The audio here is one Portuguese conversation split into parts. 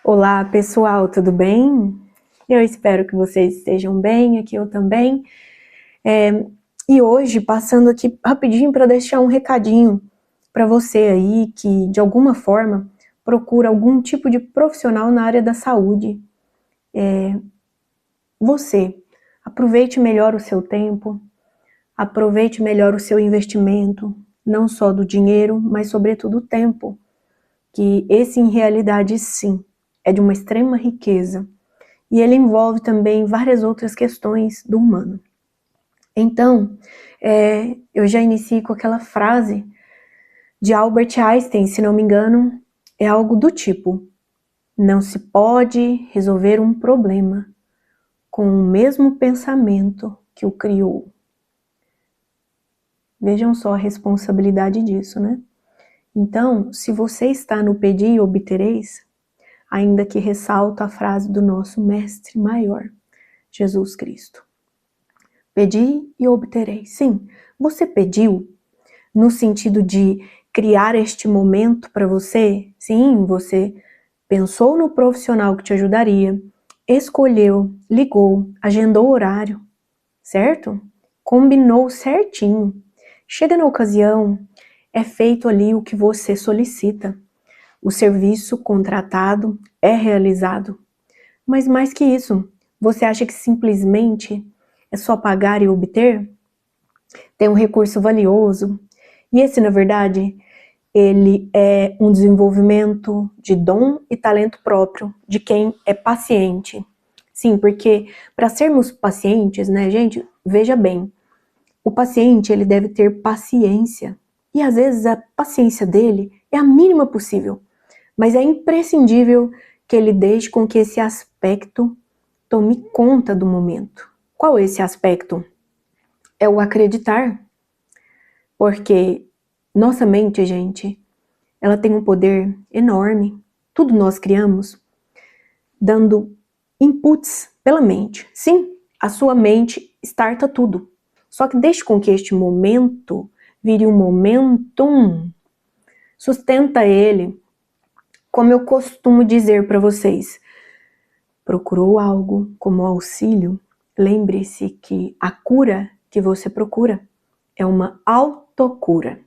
Olá pessoal, tudo bem? Eu espero que vocês estejam bem, aqui eu também. E hoje, passando aqui rapidinho para deixar um recadinho para você aí que de alguma forma procura algum tipo de profissional na área da saúde. Você, aproveite melhor o seu tempo, aproveite melhor o seu investimento, não só do dinheiro, mas sobretudo o tempo, que esse em realidade sim, é de uma extrema riqueza. E ele envolve também várias outras questões do humano. Então, eu já inicio com aquela frase de Albert Einstein, se não me engano, é algo do tipo: não se pode resolver um problema com o mesmo pensamento que o criou. Vejam só a responsabilidade disso, né? Então, se você está no pedi e obtereis, ainda que ressalta a frase do nosso mestre maior, Jesus Cristo. Pedi e obterei. Sim, você pediu no sentido de criar este momento para você? Sim, você pensou no profissional que te ajudaria, escolheu, ligou, agendou o horário, certo? Combinou certinho. Chega na ocasião, é feito ali o que você solicita. O serviço contratado é realizado. Mas mais que isso, você acha que simplesmente é só pagar e obter? Tem um recurso valioso. E esse, na verdade, ele é um desenvolvimento de dom e talento próprio de quem é paciente. Sim, porque para sermos pacientes, né, gente, veja bem, o paciente ele deve ter paciência. E às vezes a paciência dele é a mínima possível, mas é imprescindível que ele deixe com que esse aspecto tome conta do momento. Qual é esse aspecto? É o acreditar. Porque nossa mente, gente, ela tem um poder enorme. Tudo nós criamos dando inputs pela mente. Sim, a sua mente starta tudo. Só que deixe com que este momento vire um momentum. Sustenta ele. Como eu costumo dizer para vocês, procurou algo como auxílio? Lembre-se que a cura que você procura é uma autocura.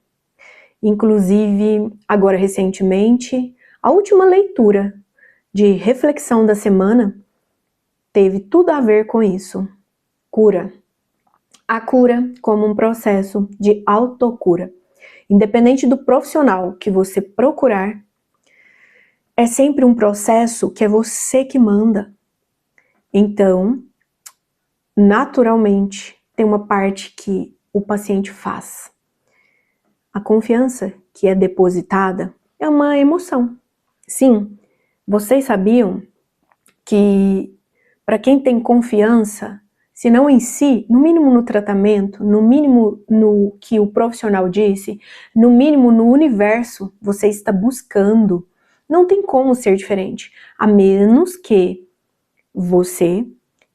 Inclusive, agora recentemente, a última leitura de reflexão da semana teve tudo a ver com isso. Cura. A cura como um processo de autocura. Independente do profissional que você procurar, é sempre um processo que é você que manda. Então, naturalmente, tem uma parte que o paciente faz. A confiança que é depositada é uma emoção. Sim, vocês sabiam que para quem tem confiança, se não em si, no mínimo no tratamento, no mínimo no que o profissional disse, no mínimo no universo, você está buscando. Não tem como ser diferente, a menos que você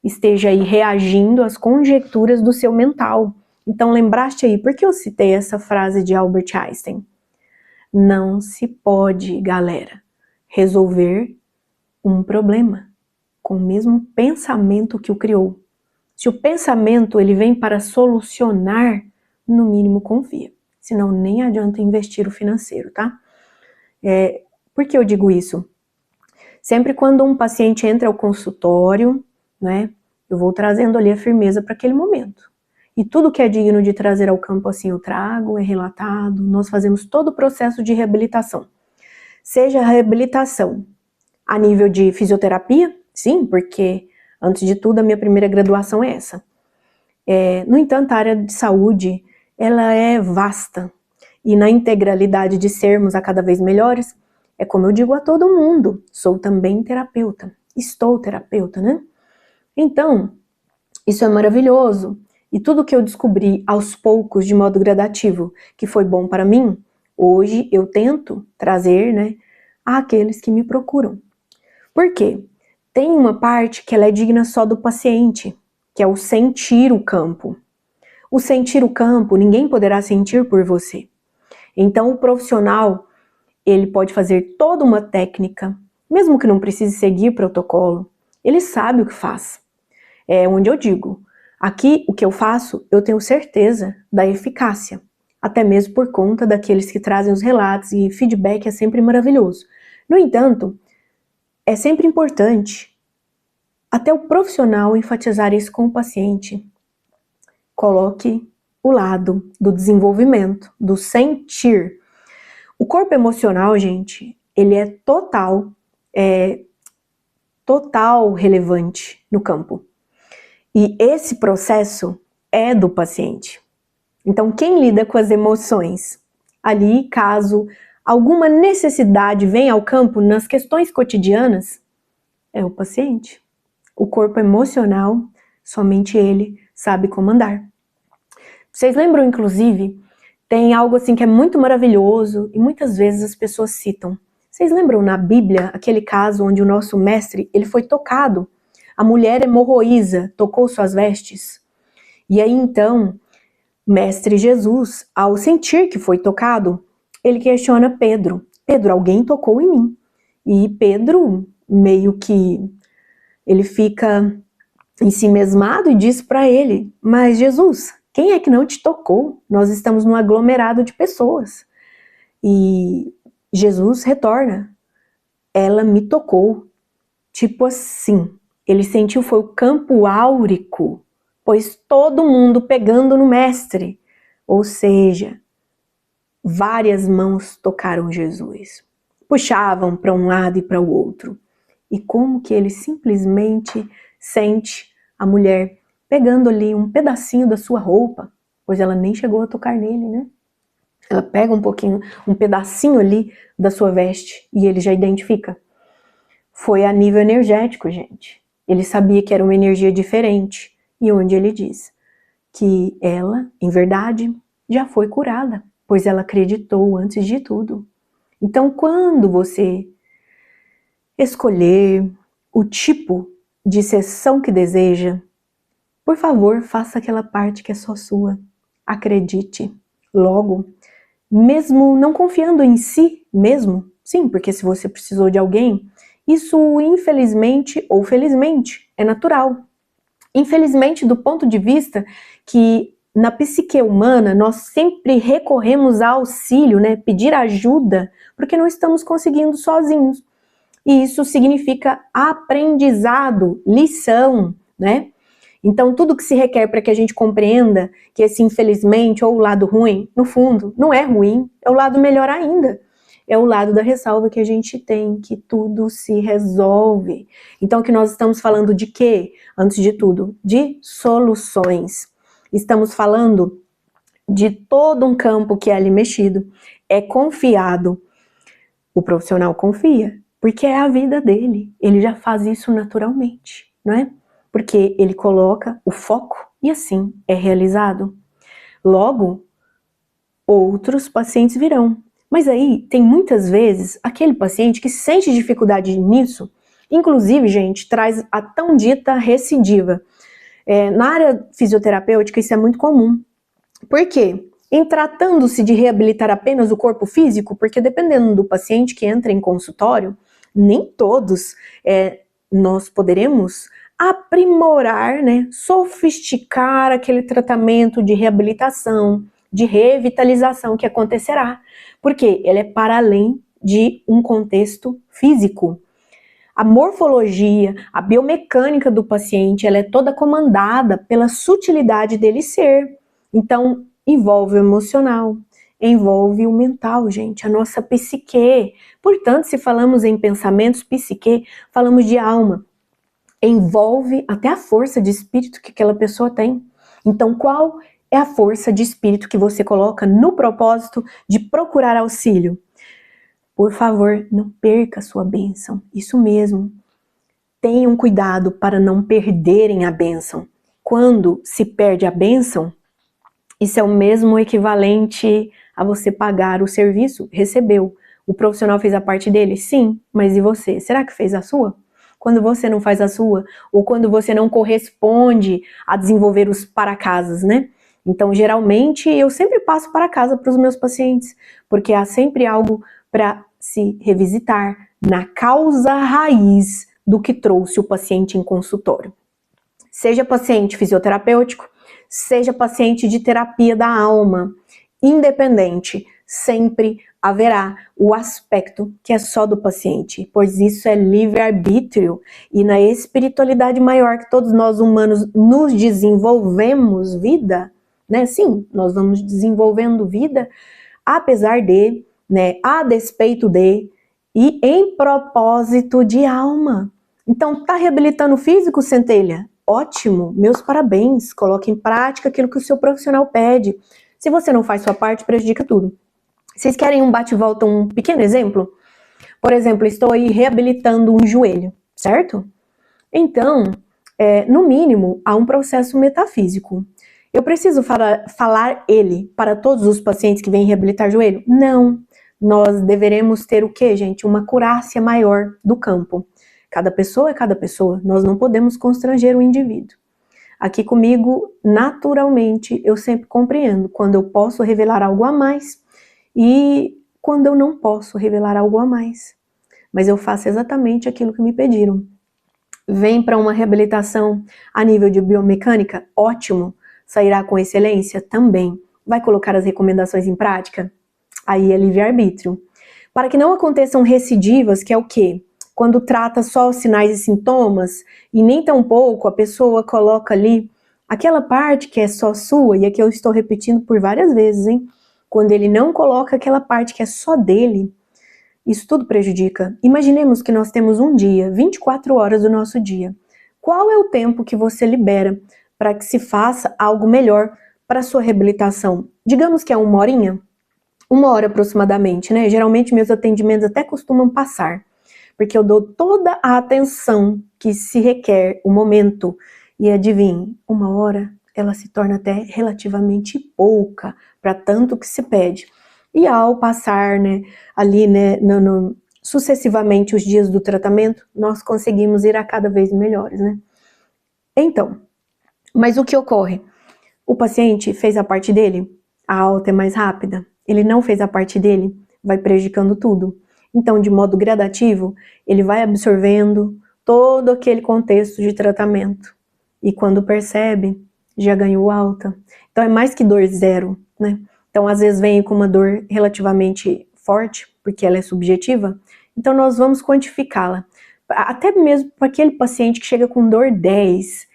esteja aí reagindo às conjecturas do seu mental. Então lembraste aí, por que eu citei essa frase de Albert Einstein? Não se pode, galera, resolver um problema com o mesmo pensamento que o criou. Se o pensamento ele vem para solucionar, no mínimo confia. Senão nem adianta investir o financeiro, tá? Por que eu digo isso? Sempre quando um paciente entra ao consultório, né, eu vou trazendo ali a firmeza para aquele momento. E tudo que é digno de trazer ao campo assim eu trago, é relatado, nós fazemos todo o processo de reabilitação. Seja a reabilitação a nível de fisioterapia, sim, porque antes de tudo a minha primeira graduação é essa. No entanto, a área de saúde, ela é vasta. E na integralidade de sermos a cada vez melhores, é como eu digo a todo mundo, sou também terapeuta, estou terapeuta, né? Então, isso é maravilhoso. E tudo que eu descobri aos poucos, de modo gradativo, que foi bom para mim, hoje eu tento trazer, né, àqueles que me procuram. Por quê? Tem uma parte que ela é digna só do paciente, que é o sentir o campo. O sentir o campo, ninguém poderá sentir por você. Então o profissional, ele pode fazer toda uma técnica, mesmo que não precise seguir protocolo, ele sabe o que faz. É onde eu digo, aqui o que eu faço, eu tenho certeza da eficácia, até mesmo por conta daqueles que trazem os relatos e feedback é sempre maravilhoso. No entanto, é sempre importante até o profissional enfatizar isso com o paciente. Coloque o lado do desenvolvimento, do sentir. O corpo emocional, gente, ele é total relevante no campo. E esse processo é do paciente. Então, quem lida com as emoções? Ali, caso alguma necessidade venha ao campo nas questões cotidianas, é o paciente. O corpo emocional, somente ele sabe comandar. Vocês lembram, inclusive, tem algo assim que é muito maravilhoso e muitas vezes as pessoas citam. Vocês lembram na Bíblia, aquele caso onde o nosso mestre, ele foi tocado? A mulher hemorroísa tocou suas vestes. E aí então, mestre Jesus, ao sentir que foi tocado, ele questiona Pedro. Pedro, alguém tocou em mim. E Pedro, meio que, ele fica ensimesmado e diz para ele, mas Jesus, quem é que não te tocou? Nós estamos num aglomerado de pessoas. E Jesus retorna, ela me tocou. Tipo assim, ele sentiu foi o campo áurico, pois todo mundo pegando no mestre. Ou seja, várias mãos tocaram Jesus. Puxavam para um lado e para o outro. E como que ele simplesmente sente a mulher pegando ali um pedacinho da sua roupa, pois ela nem chegou a tocar nele, né? Ela pega um pedacinho ali da sua veste e ele já identifica. Foi a nível energético, gente. Ele sabia que era uma energia diferente e onde ele diz que ela, em verdade, já foi curada, pois ela acreditou antes de tudo. Então, quando você escolher o tipo de sessão que deseja, por favor, faça aquela parte que é só sua. Acredite. Logo, mesmo não confiando em si mesmo, sim, porque se você precisou de alguém, isso infelizmente ou felizmente é natural. Infelizmente, do ponto de vista que na psique humana nós sempre recorremos ao auxílio, né, pedir ajuda, porque não estamos conseguindo sozinhos. E isso significa aprendizado, lição, né? Então, tudo que se requer para que a gente compreenda que esse infelizmente ou o lado ruim, no fundo, não é ruim, é o lado melhor ainda. É o lado da ressalva que a gente tem, que tudo se resolve. Então, que nós estamos falando de quê? Antes de tudo, de soluções. Estamos falando de todo um campo que é ali mexido, é confiado. O profissional confia, porque é a vida dele. Ele já faz isso naturalmente, não é? Porque ele coloca o foco e assim é realizado. Logo, outros pacientes virão. Mas aí tem muitas vezes aquele paciente que sente dificuldade nisso, inclusive, gente, traz a tão dita recidiva. Na área fisioterapêutica isso é muito comum. Por quê? Em tratando-se de reabilitar apenas o corpo físico, porque dependendo do paciente que entra em consultório, nem todos nós poderemos aprimorar, né, sofisticar aquele tratamento de reabilitação, de revitalização que acontecerá, porque ele é para além de um contexto físico. A morfologia, a biomecânica do paciente, ela é toda comandada pela sutilidade dele ser. Então, envolve o emocional, envolve o mental, gente, a nossa psique. Portanto, se falamos em pensamentos, psique, falamos de alma. Envolve até a força de espírito que aquela pessoa tem. Então, qual é a força de espírito que você coloca no propósito de procurar auxílio? Por favor, não perca a sua bênção. Isso mesmo. Tenham cuidado para não perderem a bênção. Quando se perde a bênção, isso é o mesmo equivalente a você pagar o serviço, recebeu. O profissional fez a parte dele? Sim, mas e você? Será que fez a sua? Quando você não faz a sua, ou quando você não corresponde a desenvolver os para-casas, né? Então, geralmente, eu sempre passo para casa para os meus pacientes, porque há sempre algo para se revisitar na causa raiz do que trouxe o paciente em consultório. Seja paciente fisioterapêutico, seja paciente de terapia da alma, independente, sempre haverá o aspecto que é só do paciente, pois isso é livre-arbítrio, e na espiritualidade maior que todos nós humanos nos desenvolvemos vida, né? Sim, nós vamos desenvolvendo vida, apesar de, né, a despeito de, e em propósito de alma. Então, tá reabilitando o físico, centelha? Ótimo, meus parabéns, coloque em prática aquilo que o seu profissional pede. Se você não faz sua parte, prejudica tudo. Vocês querem um bate-volta, um pequeno exemplo? Por exemplo, estou aí reabilitando um joelho, certo? Então, no mínimo, há um processo metafísico. Eu preciso falar ele para todos os pacientes que vêm reabilitar joelho? Não. Nós deveremos ter o quê, gente? Uma acurácia maior do campo. Cada pessoa é cada pessoa. Nós não podemos constranger o indivíduo. Aqui comigo, naturalmente, eu sempre compreendo quando eu posso revelar algo a mais e quando eu não posso revelar algo a mais. Mas eu faço exatamente aquilo que me pediram. Vem para uma reabilitação a nível de biomecânica? Ótimo. Sairá com excelência? Também. Vai colocar as recomendações em prática? Aí é livre-arbítrio. Para que não aconteçam recidivas, que é o quê? Quando trata só os sinais e sintomas, e nem tão pouco a pessoa coloca ali aquela parte que é só sua, e aqui eu estou repetindo por várias vezes, hein? Quando ele não coloca aquela parte que é só dele, isso tudo prejudica. Imaginemos que nós temos um dia, 24 horas do nosso dia. Qual é o tempo que você libera para que se faça algo melhor para a sua reabilitação? Digamos que é 1 horinha? 1 hora aproximadamente, né? Geralmente meus atendimentos até costumam passar, porque eu dou toda a atenção que se requer o momento, e adivinhe, 1 hora ela se torna até relativamente pouca para tanto que se pede. E ao passar, né, ali, né, sucessivamente os dias do tratamento, nós conseguimos ir a cada vez melhores, né? Então, mas o que ocorre? O paciente fez a parte dele, a alta é mais rápida. Ele não fez a parte dele, vai prejudicando tudo. Então, de modo gradativo, ele vai absorvendo todo aquele contexto de tratamento. E quando percebe, já ganhou alta. Então, é mais que dor zero, né? Então, às vezes vem com uma dor relativamente forte, porque ela é subjetiva. Então, nós vamos quantificá-la. Até mesmo para aquele paciente que chega com dor 10,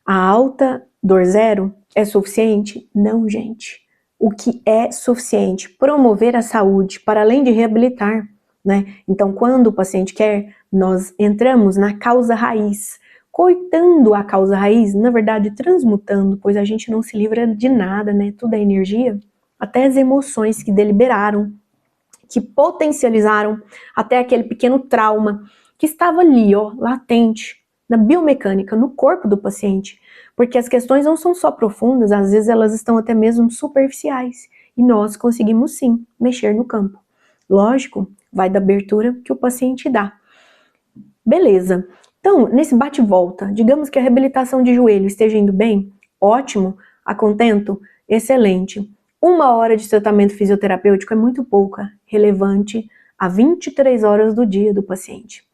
a alta, dor 0, é suficiente? Não, gente. O que é suficiente? Promover a saúde, para além de reabilitar, né? Então, quando o paciente quer, nós entramos na causa raiz, cortando a causa raiz, na verdade, transmutando, pois a gente não se livra de nada, né? Tudo é energia, até as emoções que deliberaram, que potencializaram até aquele pequeno trauma que estava ali, ó, latente, na biomecânica, no corpo do paciente, porque as questões não são só profundas, às vezes elas estão até mesmo superficiais, e nós conseguimos sim mexer no campo. Lógico, vai da abertura que o paciente dá. Beleza. Então, nesse bate-volta, digamos que a reabilitação de joelho esteja indo bem, ótimo, a contento, excelente. 1 hora de tratamento fisioterapêutico é muito pouca, relevante a 23 horas do dia do paciente.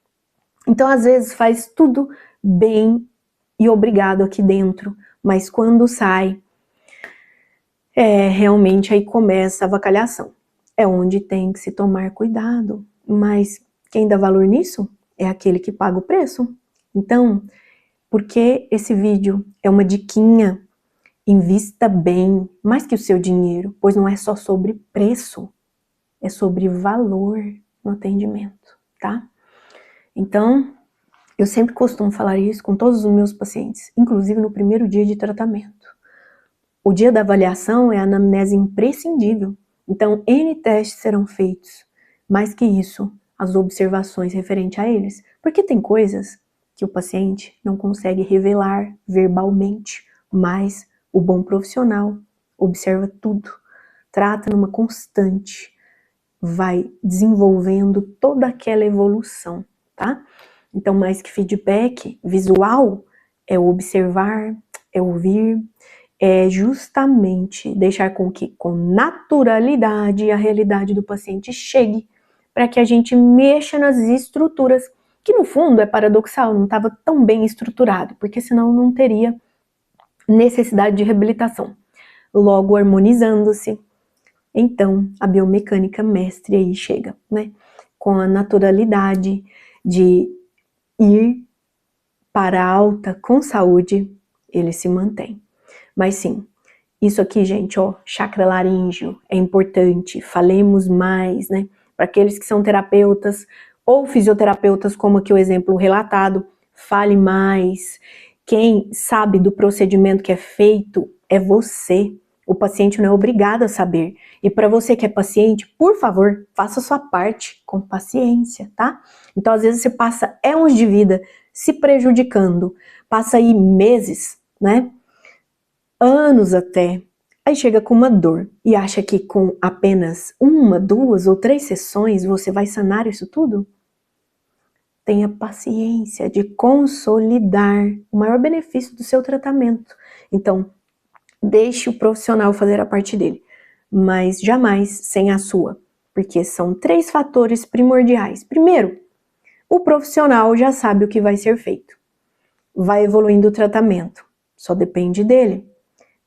Então, às vezes, faz tudo bem e obrigado aqui dentro, mas quando sai, realmente aí começa a avacalhação. É onde tem que se tomar cuidado, mas quem dá valor nisso é aquele que paga o preço. Então, porque esse vídeo é uma diquinha, invista bem, mais que o seu dinheiro, pois não é só sobre preço, é sobre valor no atendimento, tá? Então, eu sempre costumo falar isso com todos os meus pacientes, inclusive no primeiro dia de tratamento. O dia da avaliação é a anamnese imprescindível, então N testes serão feitos. Mais que isso, as observações referentes a eles, porque tem coisas que o paciente não consegue revelar verbalmente, mas o bom profissional observa tudo, trata numa constante, vai desenvolvendo toda aquela evolução, tá? Então, mais que feedback visual, é observar, é ouvir, é justamente deixar com que, com naturalidade, a realidade do paciente chegue para que a gente mexa nas estruturas, que no fundo é paradoxal, não estava tão bem estruturado, porque senão não teria necessidade de reabilitação. Logo, harmonizando-se, então a biomecânica mestre aí chega, né? Com a naturalidade de ir para a alta com saúde, ele se mantém. Mas sim, isso aqui, gente, ó, chakra laríngeo é importante, falemos mais, né? Para aqueles que são terapeutas ou fisioterapeutas, como aqui o exemplo relatado, fale mais. Quem sabe do procedimento que é feito é você. O paciente não é obrigado a saber. E para você que é paciente, por favor, faça a sua parte com paciência, tá? Então, às vezes, você passa anos de vida se prejudicando, passa aí meses, né? Anos até, aí chega com uma dor e acha que com apenas 1, 2 ou 3 sessões você vai sanar isso tudo? Tenha paciência de consolidar o maior benefício do seu tratamento. Então, deixe o profissional fazer a parte dele, mas jamais sem a sua, porque são 3 fatores primordiais. Primeiro, o profissional já sabe o que vai ser feito. Vai evoluindo o tratamento, só depende dele.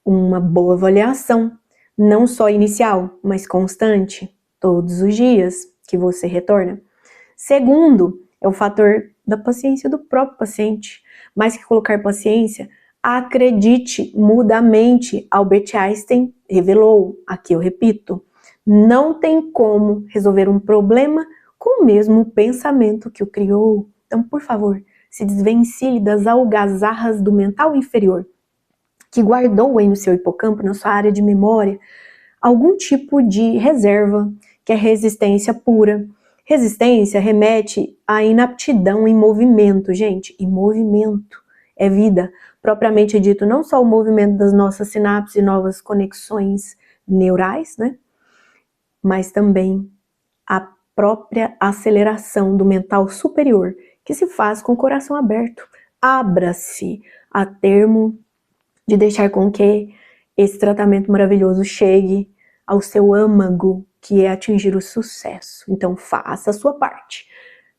Uma boa avaliação, não só inicial, mas constante, todos os dias que você retorna. Segundo, é o fator da paciência do próprio paciente. Mais que colocar paciência, acredite, muda a mente. Albert Einstein revelou, aqui eu repito, não tem como resolver um problema com o mesmo pensamento que o criou. Então, por favor, se desvencilhe das algazarras do mental inferior, que guardou aí no seu hipocampo, na sua área de memória, algum tipo de reserva, que é resistência pura. Resistência remete à inaptidão em movimento, gente, e movimento é vida, propriamente dito, não só o movimento das nossas sinapses e novas conexões neurais, né, mas também a própria aceleração do mental superior, que se faz com o coração aberto. Abra-se a termo de deixar com que esse tratamento maravilhoso chegue ao seu âmago, que é atingir o sucesso. Então, faça a sua parte.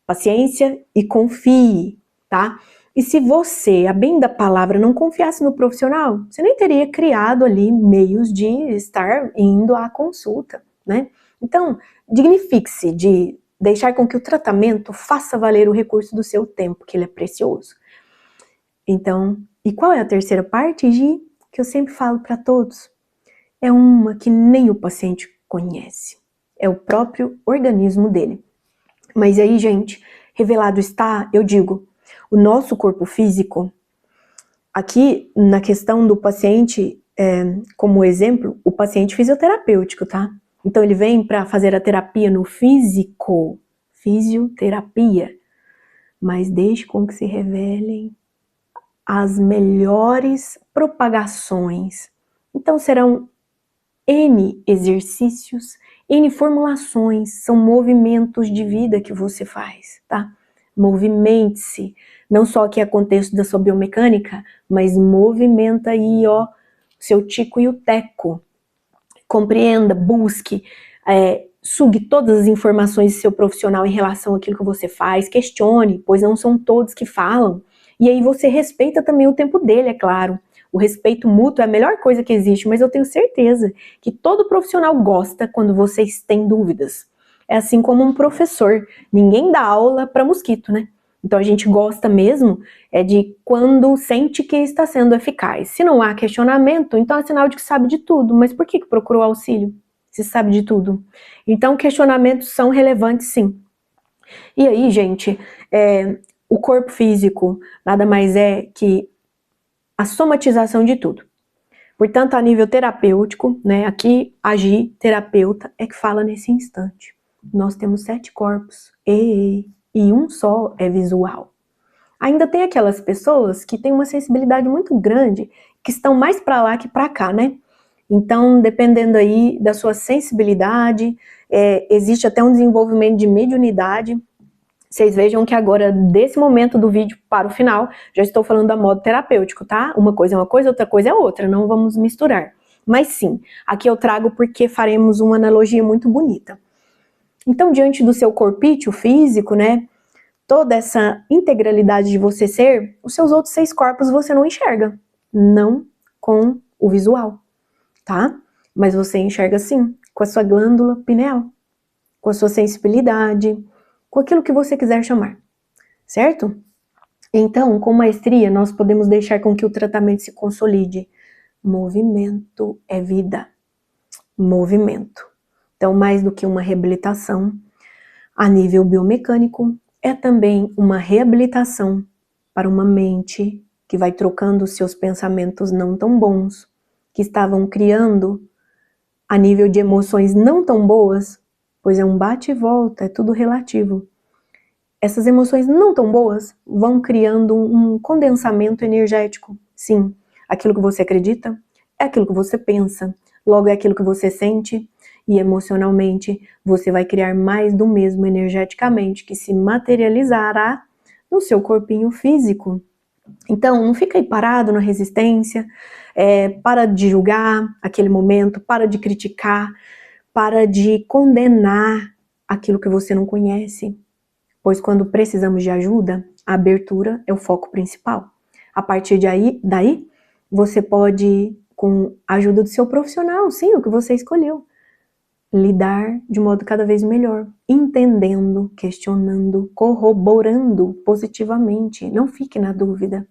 Paciência e confie, tá? E se você, a bem da palavra, não confiasse no profissional, você nem teria criado ali meios de estar indo à consulta, né? Então, dignifique-se de deixar com que o tratamento faça valer o recurso do seu tempo, que ele é precioso. Então, e qual é a terceira parte, Gi? Que eu sempre falo para todos. É uma que nem o paciente conhece. É o próprio organismo dele. Mas aí, gente, revelado está, eu digo, o nosso corpo físico, aqui na questão do paciente, como exemplo, o paciente fisioterapêutico, tá? Então ele vem para fazer a terapia no físico, fisioterapia, mas deixe com que se revelem as melhores propagações. Então serão N exercícios, N formulações, são movimentos de vida que você faz, tá? Movimente-se, não só que é contexto da sua biomecânica, mas movimenta aí, ó, seu tico e o teco. Compreenda, busque, sugue todas as informações do seu profissional em relação àquilo que você faz, questione, pois não são todos que falam. E aí você respeita também o tempo dele, é claro. O respeito mútuo é a melhor coisa que existe, mas eu tenho certeza que todo profissional gosta quando vocês têm dúvidas. É assim como um professor. Ninguém dá aula para mosquito, né? Então a gente gosta mesmo de quando sente que está sendo eficaz. Se não há questionamento, então é sinal de que sabe de tudo. Mas por que procurou auxílio? Se sabe de tudo. Então questionamentos são relevantes, sim. E aí, gente, o corpo físico nada mais é que a somatização de tudo. Portanto, a nível terapêutico, né, aqui agir terapeuta é que fala nesse instante. Nós temos 7 corpos e um só é visual. Ainda tem aquelas pessoas que têm uma sensibilidade muito grande, que estão mais para lá que para cá, né? Então, dependendo aí da sua sensibilidade, existe até um desenvolvimento de mediunidade. Vocês vejam que agora, desse momento do vídeo para o final, já estou falando da modo terapêutico, tá? Uma coisa é uma coisa, outra coisa é outra, não vamos misturar. Mas sim, aqui eu trago porque faremos uma analogia muito bonita. Então, diante do seu corpício físico, né, toda essa integralidade de você ser, os seus outros 6 corpos você não enxerga, não com o visual, tá? Mas você enxerga sim, com a sua glândula pineal, com a sua sensibilidade, com aquilo que você quiser chamar, certo? Então, com maestria, nós podemos deixar com que o tratamento se consolide. Movimento é vida. Movimento. Então, mais do que uma reabilitação a nível biomecânico, é também uma reabilitação para uma mente que vai trocando seus pensamentos não tão bons, que estavam criando a nível de emoções não tão boas, pois é um bate e volta, é tudo relativo. Essas emoções não tão boas vão criando um condensamento energético. Sim, aquilo que você acredita é aquilo que você pensa, logo é aquilo que você sente, e emocionalmente você vai criar mais do mesmo energeticamente, que se materializará no seu corpinho físico. Então, não fica aí parado na resistência, para de julgar aquele momento, para de criticar, para de condenar aquilo que você não conhece. Pois quando precisamos de ajuda, a abertura é o foco principal. A partir daí, você pode, com a ajuda do seu profissional, sim, o que você escolheu, lidar de modo cada vez melhor, entendendo, questionando, corroborando positivamente. Não fique na dúvida.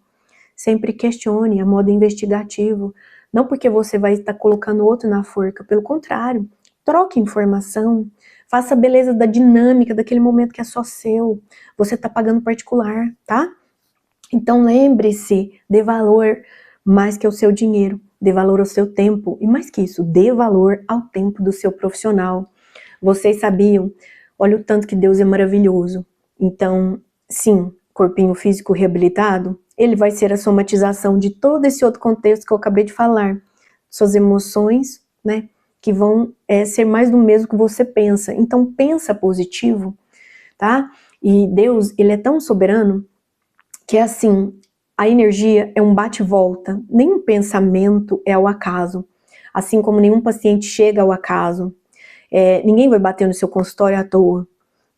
Sempre questione a modo investigativo. Não porque você vai estar colocando outro na forca, pelo contrário, troque informação, faça a beleza da dinâmica daquele momento que é só seu. Você está pagando particular, tá? Então lembre-se, dê valor mais que ao seu dinheiro, dê valor ao seu tempo e mais que isso, dê valor ao tempo do seu profissional. Vocês sabiam? Olha o tanto que Deus é maravilhoso. Então, sim, corpinho físico reabilitado, ele vai ser a somatização de todo esse outro contexto que eu acabei de falar. Suas emoções, né, que vão ser mais do mesmo que você pensa. Então, pensa positivo, tá? E Deus, ele é tão soberano que é assim, a energia é um bate-volta, nenhum pensamento é ao acaso, assim como nenhum paciente chega ao acaso, ninguém vai bater no seu consultório à toa,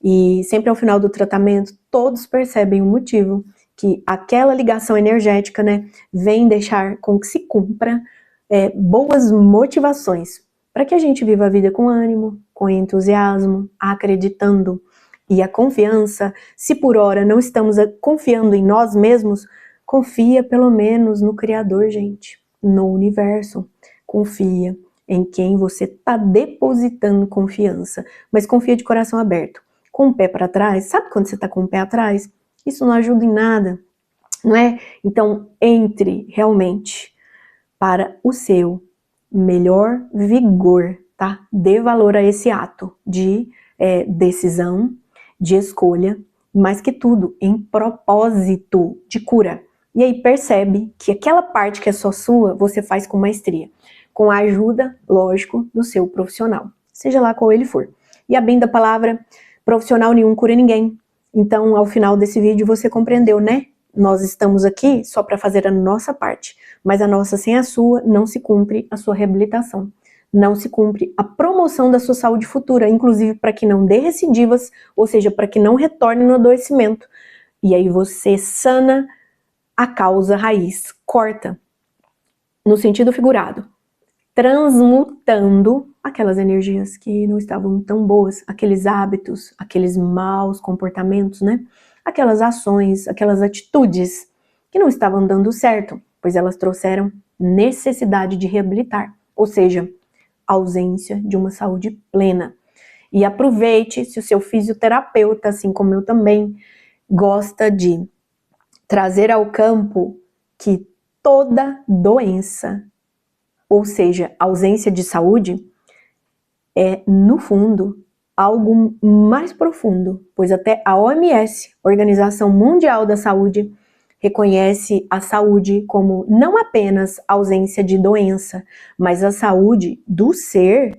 e sempre ao final do tratamento, todos percebem o motivo, que aquela ligação energética, né, vem deixar com que se cumpra boas motivações, para que a gente viva a vida com ânimo, com entusiasmo, acreditando. E a confiança, se por hora não estamos confiando em nós mesmos, confia pelo menos no Criador, gente, no universo. Confia em quem você está depositando confiança, mas confia de coração aberto. Com o pé para trás, sabe quando você está com o pé atrás? Isso não ajuda em nada, não é? Então, entre realmente para o seu melhor vigor, tá? Dê valor a esse ato de decisão, de escolha, mais que tudo, em propósito de cura. E aí percebe que aquela parte que é só sua, você faz com maestria, com a ajuda, lógico, do seu profissional, seja lá qual ele for. E a bem da palavra, profissional nenhum cura ninguém. Então, ao final desse vídeo, você compreendeu, né? Nós estamos aqui só para fazer a nossa parte, mas a nossa sem a sua não se cumpre a sua reabilitação. Não se cumpre a promoção da sua saúde futura, inclusive para que não dê recidivas, ou seja, para que não retorne no adoecimento. E aí você sana a causa raiz, corta, no sentido figurado, transmutando aquelas energias que não estavam tão boas, aqueles hábitos, aqueles maus comportamentos, né? Aquelas ações, aquelas atitudes que não estavam dando certo, pois elas trouxeram necessidade de reabilitar, ou seja, ausência de uma saúde plena. E aproveite se o seu fisioterapeuta, assim como eu também, gosta de trazer ao campo que toda doença, ou seja, ausência de saúde, é, no fundo, algo mais profundo, pois até a OMS, Organização Mundial da Saúde, reconhece a saúde como não apenas ausência de doença, mas a saúde do ser,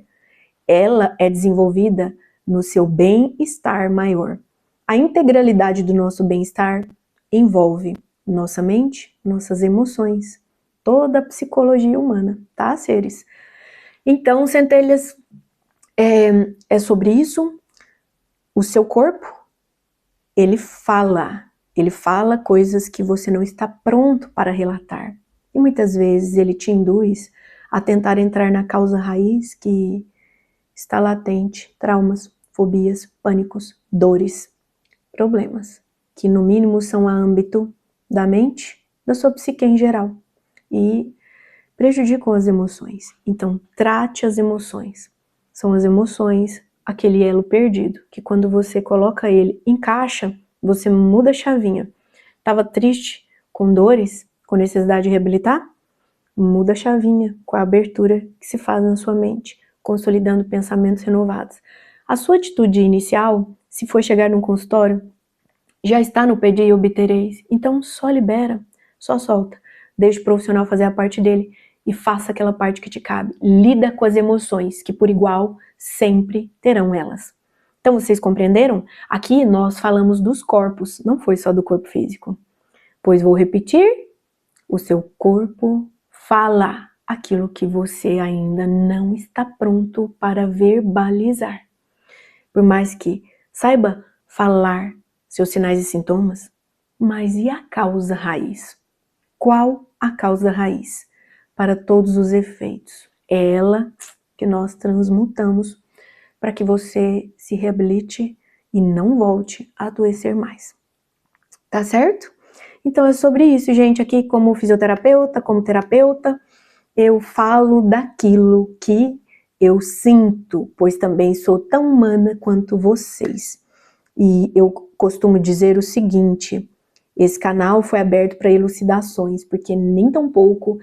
ela é desenvolvida no seu bem-estar maior. A integralidade do nosso bem-estar envolve nossa mente, nossas emoções, toda a psicologia humana, tá, seres? Então, centelhas, é sobre isso. O seu corpo, ele fala coisas que você não está pronto para relatar. E muitas vezes ele te induz a tentar entrar na causa raiz que está latente, traumas, fobias, pânicos, dores, problemas, que no mínimo são a âmbito da mente, da sua psique em geral, e prejudicam as emoções. Então, trate as emoções. São as emoções, aquele elo perdido, que quando você coloca ele em caixa, você muda a chavinha. Estava triste, com dores, com necessidade de reabilitar? Muda a chavinha com a abertura que se faz na sua mente, consolidando pensamentos renovados. A sua atitude inicial, se for chegar num consultório, já está no pedi e obtereis. Então só libera, só solta. Deixa o profissional fazer a parte dele e faça aquela parte que te cabe. Lida com as emoções, que por igual sempre terão elas. Então vocês compreenderam? Aqui nós falamos dos corpos, não foi só do corpo físico. Pois vou repetir, o seu corpo fala aquilo que você ainda não está pronto para verbalizar. Por mais que saiba falar seus sinais e sintomas, mas e a causa raiz? Qual a causa raiz? Para todos os efeitos. É ela que nós transmutamos para que você se reabilite e não volte a adoecer mais. Tá certo? Então é sobre isso, gente. Aqui como fisioterapeuta, como terapeuta, eu falo daquilo que eu sinto, pois também sou tão humana quanto vocês. E eu costumo dizer o seguinte, esse canal foi aberto para elucidações, porque nem tão pouco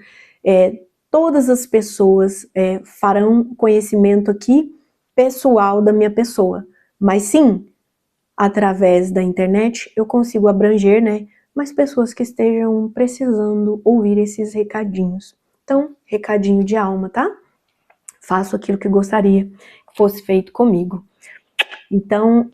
todas as pessoas farão conhecimento aqui pessoal da minha pessoa. Mas sim, através da internet eu consigo abranger, né, mais pessoas que estejam precisando ouvir esses recadinhos. Então, recadinho de alma, tá? Faço aquilo que gostaria que fosse feito comigo. Então,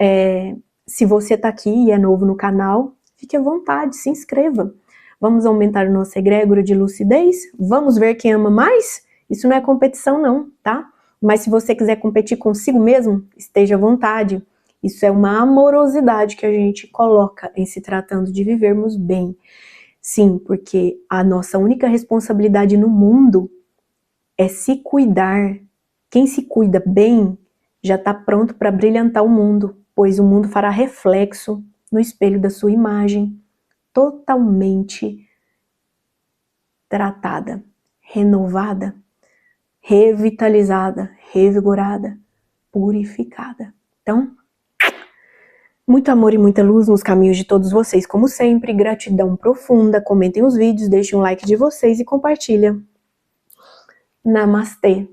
se você tá aqui e é novo no canal, fique à vontade, se inscreva. Vamos aumentar o nosso egrégora de lucidez? Vamos ver quem ama mais? Isso não é competição não, tá? Mas se você quiser competir consigo mesmo, esteja à vontade. Isso é uma amorosidade que a gente coloca em se tratando de vivermos bem. Sim, porque a nossa única responsabilidade no mundo é se cuidar. Quem se cuida bem já está pronto para brilhantar o mundo, pois o mundo fará reflexo no espelho da sua imagem, totalmente tratada, renovada, revitalizada, revigorada, purificada. Então, muito amor e muita luz nos caminhos de todos vocês, como sempre. Gratidão profunda. Comentem os vídeos, deixem um like de vocês e compartilhem. Namastê.